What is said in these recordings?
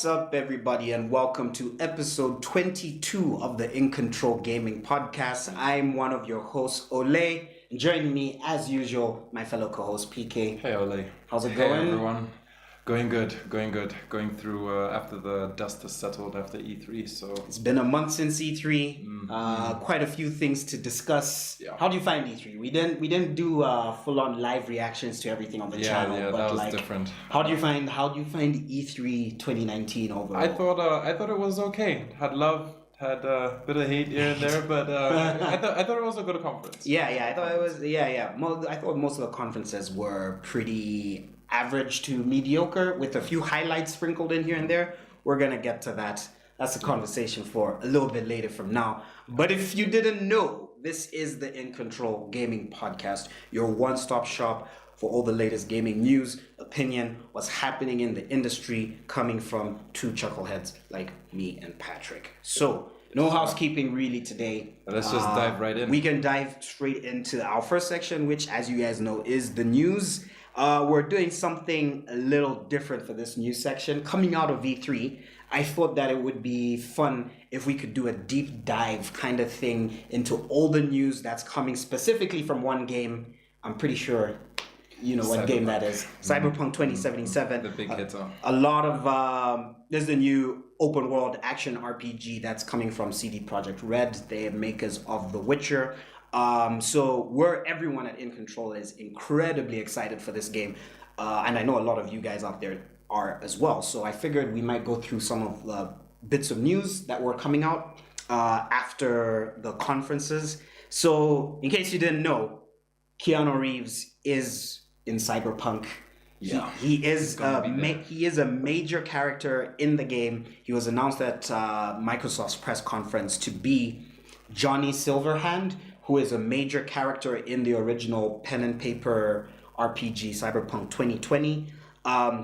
What's up, everybody, and welcome to episode 22 of the IncntrolGaming podcast. I'm one of your hosts, Ole. And joining me, as usual, my fellow co-host, PK. Hey, Ole. How's it Hey, going? everyone. Going good. Going through after the dust has settled after E3, so... It's been a month since E3. Quite a few things to discuss. Yeah. How do you find E3? We didn't do full-on live reactions to everything on the channel. Yeah, but that was like, different. How do you find E3 2019 overall? I thought it was okay. Had love, had a bit of hate here and there, but I thought it was a good conference. Yeah, I thought it was. I thought most of the conferences were pretty average to mediocre, with a few highlights sprinkled in here and there. We're gonna get to that. That's a conversation for a little bit later from now. But if you didn't know, this is the IncntrolGaming podcast, your one-stop shop for all the latest gaming news, opinion, what's happening in the industry, coming from two chuckleheads like me and Patrick. So, no housekeeping really today. Let's just dive right in. We can dive straight into our first section, which, as you guys know, is the news. We're doing something a little different for this news section. Coming out of V3, I thought that it would be fun if we could do a deep dive kind of thing into all the news that's coming specifically from one game. I'm pretty sure you know what game that is. Cyberpunk 2077. The big hitter. A lot of there's the new open world action RPG that's coming from CD Projekt Red, the makers of The Witcher. So everyone at InCntrl is incredibly excited for this game, and I know a lot of you guys out there are as well. So I figured we might go through some of the bits of news that were coming out after the conferences. So in case you didn't know, Keanu Reeves is in Cyberpunk. Yeah, he is a major character in the game. He was announced at Microsoft's press conference to be Johnny Silverhand, who is a major character in the original pen and paper RPG Cyberpunk 2020.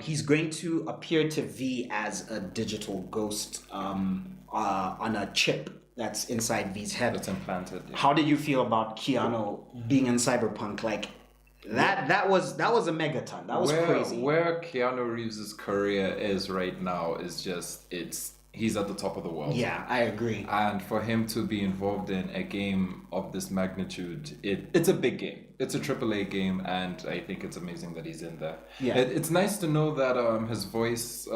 He's going to appear to V as a digital ghost on a chip that's inside V's head. It's implanted. Yeah. How did you feel about Keanu being in Cyberpunk? Like that was a megaton. That was crazy. Where Keanu Reeves' career is right now is just he's at the top of the world. Yeah, I agree. And for him to be involved in a game of this magnitude, it's a big game. It's a AAA game, and I think it's amazing that he's in there. Yeah. It's nice to know that his voice,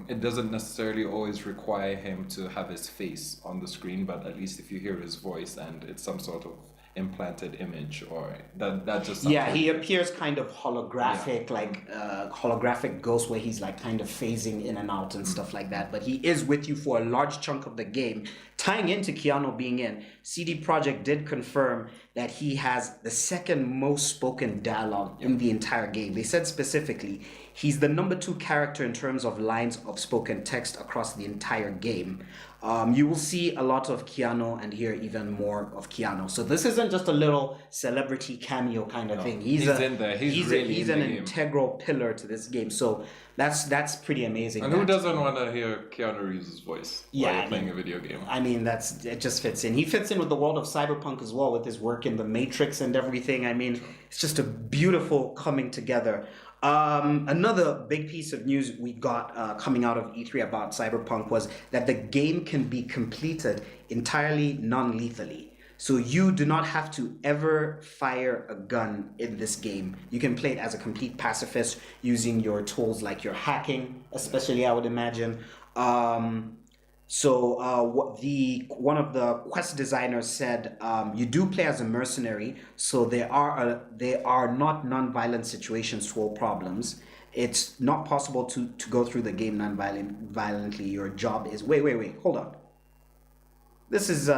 it doesn't necessarily always require him to have his face on the screen, but at least if you hear his voice and it's some sort of implanted image, or that just he appears kind of holographic, like holographic ghost, where he's like kind of phasing in and out and stuff like that, but he is with you for a large chunk of the game. Tying into Keanu being in, CD Projekt did confirm that he has the second most spoken dialogue in the entire game. They said specifically he's the number 2 character in terms of lines of spoken text across the entire game. You will see a lot of Keanu and hear even more of Keanu. So this isn't just a little celebrity cameo kind of thing. He's in there. He's an integral pillar to this game. So that's pretty amazing. And who doesn't want to hear Keanu Reeves' voice while you're playing a video game? I mean, it just fits in. He fits in with the world of Cyberpunk as well, with his work in the Matrix and everything. I mean, it's just a beautiful coming together. Another big piece of news we got coming out of E3 about Cyberpunk was that the game can be completed entirely non-lethally. So you do not have to ever fire a gun in this game. You can play it as a complete pacifist using your tools like your hacking, especially, I would imagine. One of the quest designers said, you do play as a mercenary, so there are not non-violent situations to all problems. It's not possible to go through the game non-violently. Your job is wait, hold on. This is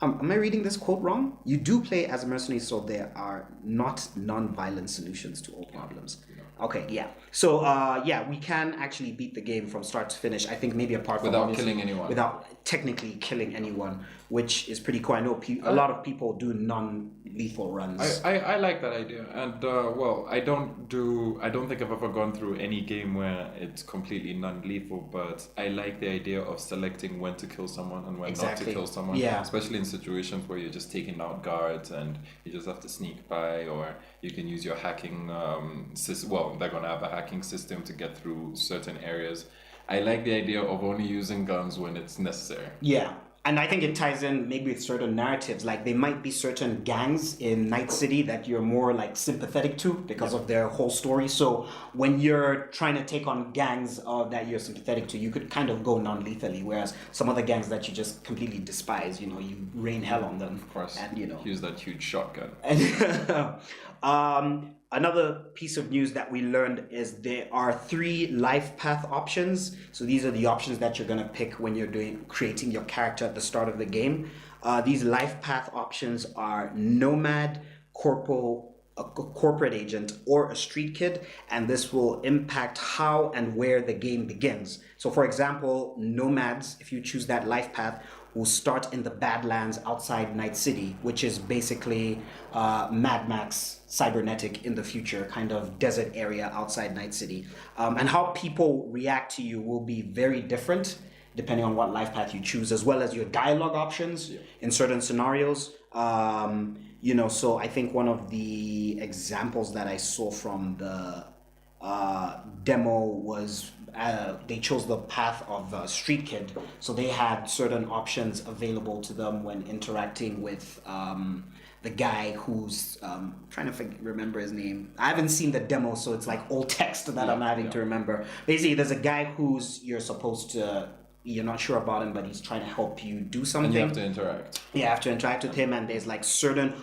am I reading this quote wrong? You do play as a mercenary, so there are not non-violent solutions to all problems. Okay, yeah. So, we can actually beat the game from start to finish. I think maybe apart from without killing anyone. Without technically killing anyone, which is pretty cool. I know a lot of people do non-lethal runs. I like that idea, and I don't think I've ever gone through any game where it's completely non-lethal. But I like the idea of selecting when to kill someone and when not to kill someone. Yeah. Especially in situations where you're just taking out guards and you just have to sneak by, or you can use your hacking system. Well, they're gonna have a hacking system to get through certain areas. I like the idea of only using guns when it's necessary. Yeah. And I think it ties in maybe with certain narratives. Like there might be certain gangs in Night City that you're more like sympathetic to because of their whole story. So when you're trying to take on gangs that you're sympathetic to, you could kind of go non-lethally. Whereas some other gangs that you just completely despise, you rain hell on them. Of course. And use that huge shotgun. Another piece of news that we learned is there are 3 life path options. So these are the options that you're going to pick when you're creating your character at the start of the game. These life path options are nomad, a corporate agent, or a street kid, and this will impact how and where the game begins. So for example, nomads, if you choose that life path, will start in the Badlands outside Night City, which is basically Mad Max cybernetic in the future, kind of desert area outside Night City. And how people react to you will be very different depending on what life path you choose, as well as your dialogue options in certain scenarios. So I think one of the examples that I saw from the demo was they chose the path of street kid, so they had certain options available to them when interacting with the guy who's trying to remember his name. I haven't seen the demo, so it's like old text that I'm having to remember. Basically, there's a guy you're not sure about him, but he's trying to help you do something. And you have to interact. Yeah, you have to interact with him, and there's like certain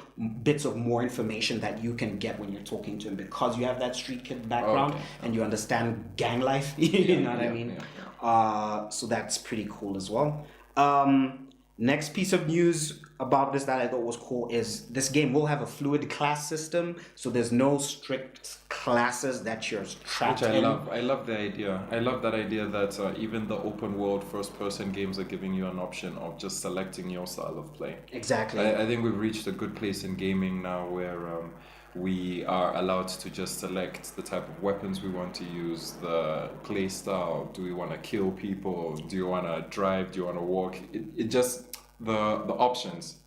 bits of more information that you can get when you're talking to him because you have that street kid background and you understand gang life. You know what I mean? So that's pretty cool as well. Next piece of news about this that I thought was cool is this game will have a fluid class system, so there's no strict classes that you're trapped in. I love the idea. I love that idea that even the open world first person games are giving you an option of just selecting your style of play. Exactly. I think we've reached a good place in gaming now where we are allowed to just select the type of weapons we want to use, the play style. Do we want to kill people? Do you want to drive? Do you want to walk? It just the options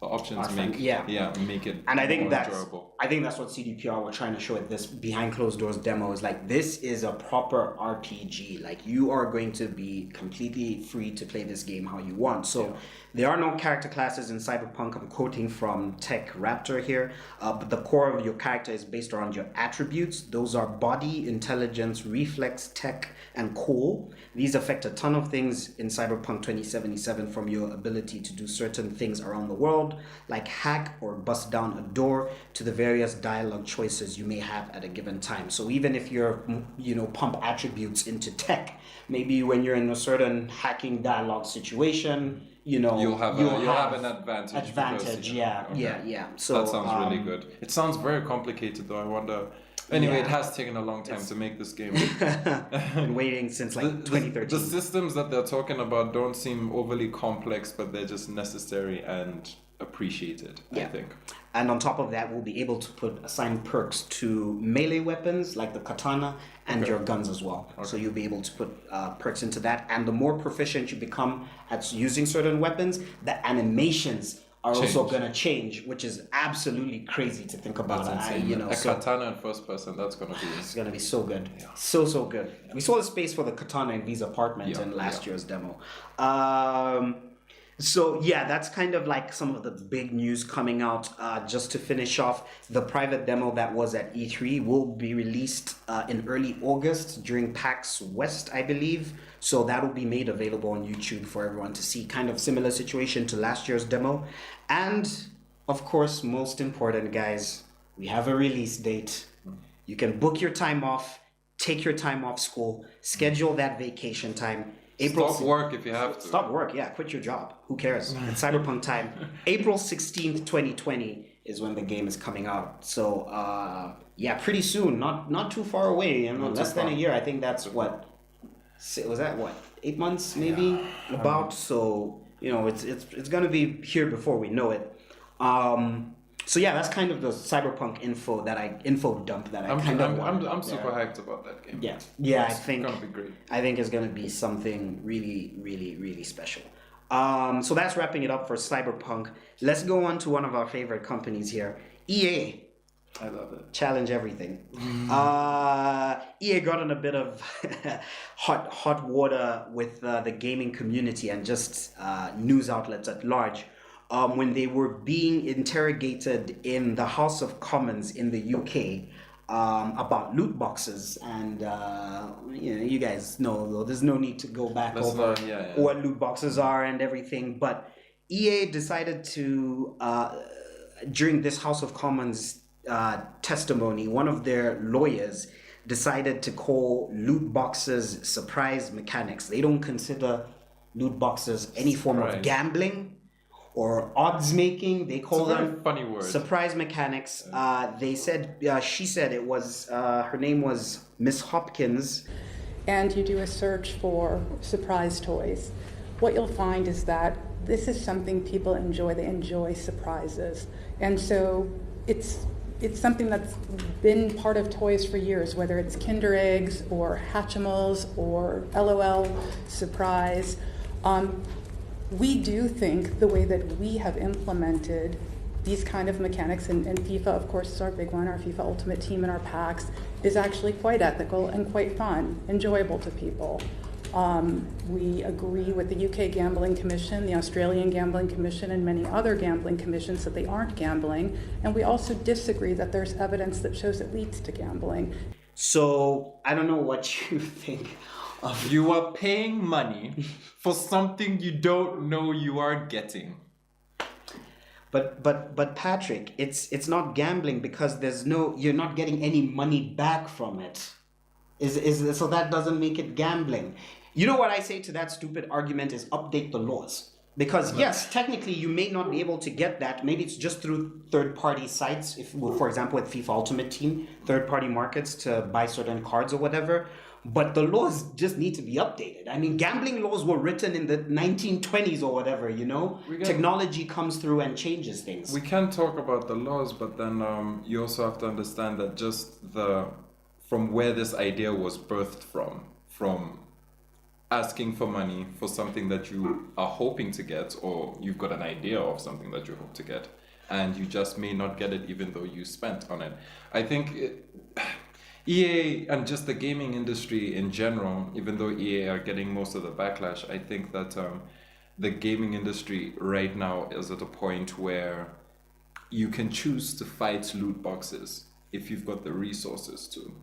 make it and I think more enjoyable. I think that's what CDPR were trying to show at this behind closed doors demo is like this is a proper RPG. Like you are going to be completely free to play this game how you want. So there are no character classes in Cyberpunk. I'm quoting from Tech Raptor here, but the core of your character is based around your attributes. Those are body, intelligence, reflex, tech, and cool. These affect a ton of things in Cyberpunk 2077, from your ability to do certain things around the world, like hack or bust down a door, to the various dialogue choices you may have at a given time. So even if you're, pump attributes into tech, maybe when you're in a certain hacking dialogue situation, you'll have an advantage. So that sounds really good. It sounds very complicated though. I wonder. Anyway, it has taken a long time to make this game. Been waiting since like 2013. The systems that they're talking about don't seem overly complex, but they're just necessary and appreciated, I think. And on top of that, we'll be able to assign perks to melee weapons like the katana and your guns as well. So you'll be able to put perks into that. And the more proficient you become at using certain weapons, the animations are also going to change, which is absolutely crazy to think about. Katana in first person, that's going to be... It's going to be so good. Yeah. So good. We saw the space for the katana in V's apartment in last year's demo. That's kind of like some of the big news coming out. Just to finish off, the private demo that was at E3 will be released in early August during PAX West, I believe. So that will be made available on YouTube for everyone to see. Kind of similar situation to last year's demo. And of course, most important, guys, we have a release date. You can book your time off, take your time off school, schedule that vacation time. Stop work if you have to. Stop work, quit your job. Who cares? It's Cyberpunk time. April 16th, 2020 is when the game is coming out. So, pretty soon. Not too far away. Less than a year. I think that's what... Was that 8 months maybe? About. So, it's going to be here before we know it. That's kind of the Cyberpunk info dump that I'm super hyped about that game. I think it's gonna be great. I think it's gonna be something really, really, really special. So that's wrapping it up for Cyberpunk. Let's go on to one of our favorite companies here, EA. I love it. Challenge everything. EA got in a bit of hot water with the gaming community and just news outlets at large when they were being interrogated in the House of Commons in the UK about loot boxes. And you guys know, though, there's no need to go back over what loot boxes are and everything. But EA decided to, during this House of Commons testimony, one of their lawyers decided to call loot boxes surprise mechanics. They don't consider loot boxes any form of gambling or odds making. They call them funny word. Surprise mechanics. They said, she said it was, her name was Miss Hopkins. And you do a search for surprise toys. What you'll find is that this is something people enjoy. They enjoy surprises. And so it's something that's been part of toys for years, whether it's Kinder Eggs or Hatchimals or LOL Surprise. We do think the way that we have implemented these kind of mechanics, and FIFA, of course, is our big one, our FIFA Ultimate Team and our packs, is actually quite ethical and quite fun, enjoyable to people. We agree with the UK Gambling Commission, the Australian Gambling Commission, and many other gambling commissions that they aren't gambling. And we also disagree that there's evidence that shows it leads to gambling. So I don't know what you think of. You are paying money for something you don't know you are getting. But Patrick, it's not gambling because you're not getting any money back from it. So that doesn't make it gambling. You know what I say to that stupid argument is update the laws. Because yes, technically you may not be able to get that. Maybe it's just through third-party sites. If, for example, with FIFA Ultimate Team, third-party markets to buy certain cards or whatever. But the laws just need to be updated. I mean, gambling laws were written in the 1920s or whatever, Technology comes through and changes things. We can talk about the laws, but then you also have to understand that just from where this idea was birthed from asking for money for something that you are hoping to get, or you've got an idea of something that you hope to get, and you just may not get it even though you spent on it. I think EA and just the gaming industry in general, even though EA are getting most of the backlash, I think that the gaming industry right now is at a point where you can choose to fight loot boxes if you've got the resources to.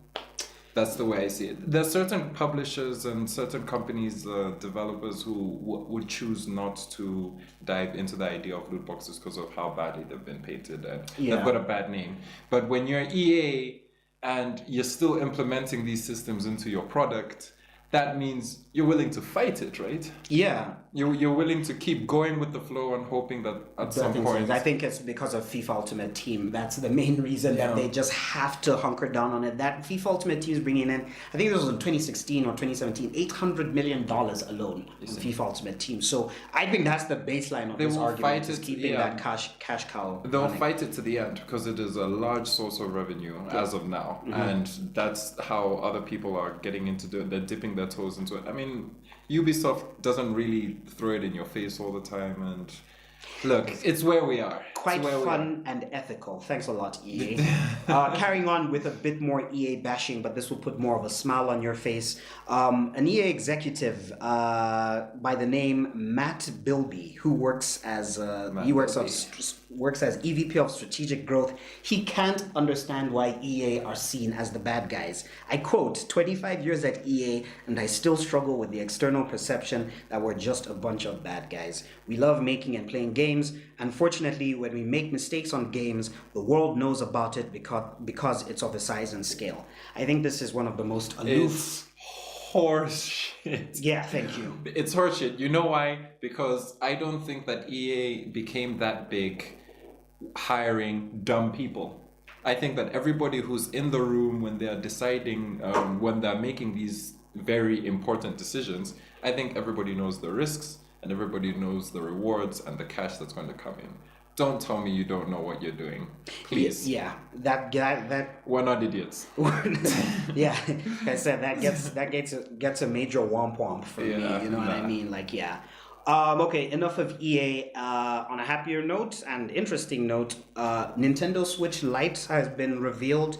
That's the way I see it. There are certain publishers and certain companies, developers who would choose not to dive into the idea of loot boxes because of how badly they've been painted and they've got a bad name. But when you're EA and you're still implementing these systems into your product, that means you're willing to fight it, right? Yeah. You're willing to keep going with the flow and hoping that at some point... I think it's because of FIFA Ultimate Team. That's the main reason that they just have to hunker down on it. That FIFA Ultimate Team is bringing in, I think it was in 2016 or 2017, $800 million alone on FIFA Ultimate Team. So I think that's the baseline of this argument, is keeping that cash cow They'll running. fight it to the end because it is a large source of revenue as of now. And that's how other people are getting into it. They're dipping their toes into it. I mean, Ubisoft doesn't really throw it in your face all the time, and look, it's where we are. Quite fun and ethical. Thanks a lot, EA. Carrying on with a bit more EA bashing, but this will put more of a smile on your face. An EA executive by the name Matt Bilby, who works as EVP of Strategic Growth, he can't understand why EA are seen as the bad guys. I quote, 25 years at EA, and I still struggle with the external perception that we're just a bunch of bad guys. We love making and playing games. Unfortunately, when we make mistakes on games, the world knows about it because it's of a size and scale. I think this is one of the most aloof... It's horse shit. Yeah, thank you. It's horse shit. You know why? Because I don't think that EA became that big hiring dumb people. I think that everybody who's in the room when they're deciding, when they're making these very important decisions, I think everybody knows the risks and everybody knows the rewards and the cash that's going to come in. Don't tell me you don't know what you're doing, please. Yeah, that we're not idiots. Yeah, like I said, that gets a major womp womp for me. You know what I mean? Like, yeah. Okay, enough of EA. On a happier note and interesting note, Nintendo Switch Lite has been revealed.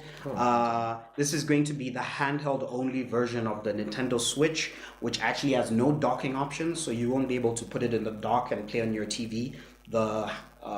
This is going to be the handheld-only version of the Nintendo Switch, which actually has no docking options, so you won't be able to put it in the dock and play on your TV. The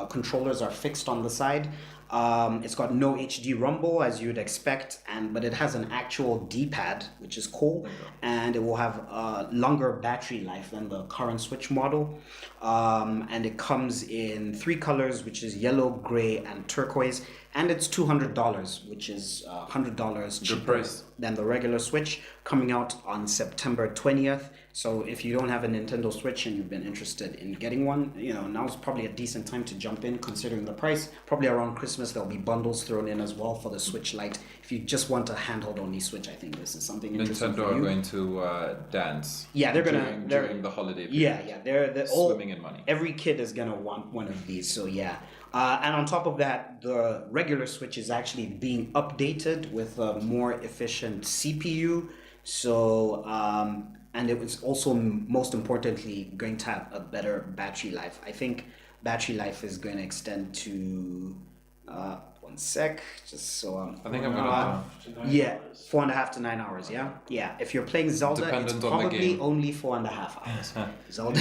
controllers are fixed on the side. It's got no HD rumble as you'd expect, but it has an actual D-pad, which is cool, and it will have a longer battery life than the current Switch model. And it comes in 3 colors, which is yellow, gray, and turquoise, and it's $200, which is $100 cheaper than the regular Switch, coming out on September 20th. So if you don't have a Nintendo Switch and you've been interested in getting one, now's probably a decent time to jump in considering the price. Probably around Christmas there'll be bundles thrown in as well for the Switch Lite. If you just want a handheld only Switch, I think this is something interesting Nintendo for you. are going to dance. Yeah, they're during the holiday period. Yeah, they're swimming in money. Every kid is gonna want one of these, so yeah. And on top of that, the regular Switch is actually being updated with a more efficient CPU. So, and it was also most importantly going to have a better battery life. I think battery life is going to extend to 1 sec, just so I think I'm gonna 4.5 to 9 hours. Yeah. If you're playing Zelda, Dependent it's on the probably game. only 4.5 hours. Zelda,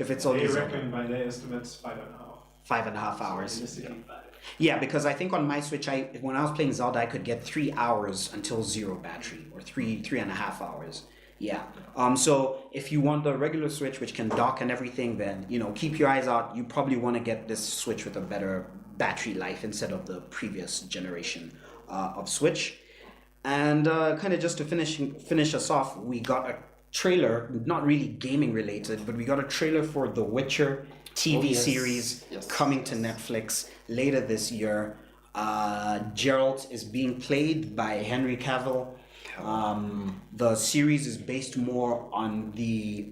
if it's only They Zelda. reckon by their estimates 5.5. 5.5 hours. Realistically, 5. Yeah, because I think on my Switch, when I was playing Zelda, I could get 3 hours until 0 battery, or 3.5 hours. Yeah. So if you want the regular Switch, which can dock and everything, then keep your eyes out. You probably want to get this Switch with a better battery life instead of the previous generation of Switch. And kind of just to finish us off, we got a trailer, not really gaming related, but we got a trailer for The Witcher TV series coming to Netflix later this year. Geralt is being played by Henry Cavill. The series is based more on the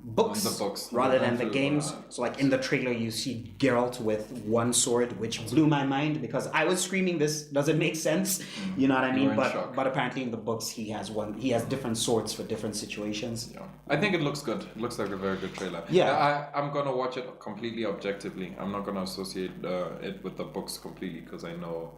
books, rather than the games. So like in the trailer you see Geralt with one sword, which blew my mind because I was screaming, this doesn't make sense. You know what I mean? But apparently in the books he has different swords for different situations. Yeah. I think it looks good. It looks like a very good trailer. Yeah. I'm gonna watch it completely objectively. I'm not gonna associate it with the books completely because I know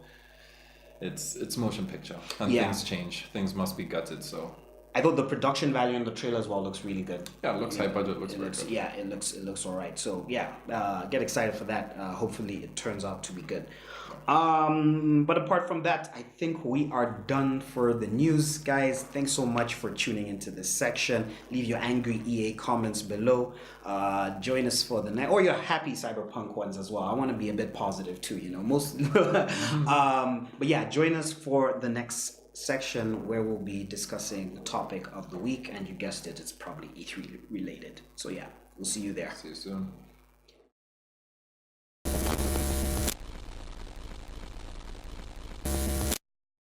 it's motion picture and things change. Things must be gutted. So I thought the production value in the trailer as well looks really good. Yeah, it looks high budget. Looks very good. Yeah, it looks all right. So yeah, get excited for that. Hopefully it turns out to be good. But apart from that, I think we are done for the news, guys. Thanks so much for tuning into this section. Leave your angry EA comments below. Join us for the night, or your happy Cyberpunk ones as well. I want to be a bit positive too, most. But yeah, join us for the next section where we'll be discussing the topic of the week, and you guessed it, it's probably E3 related. So yeah, we'll see you there. See you soon.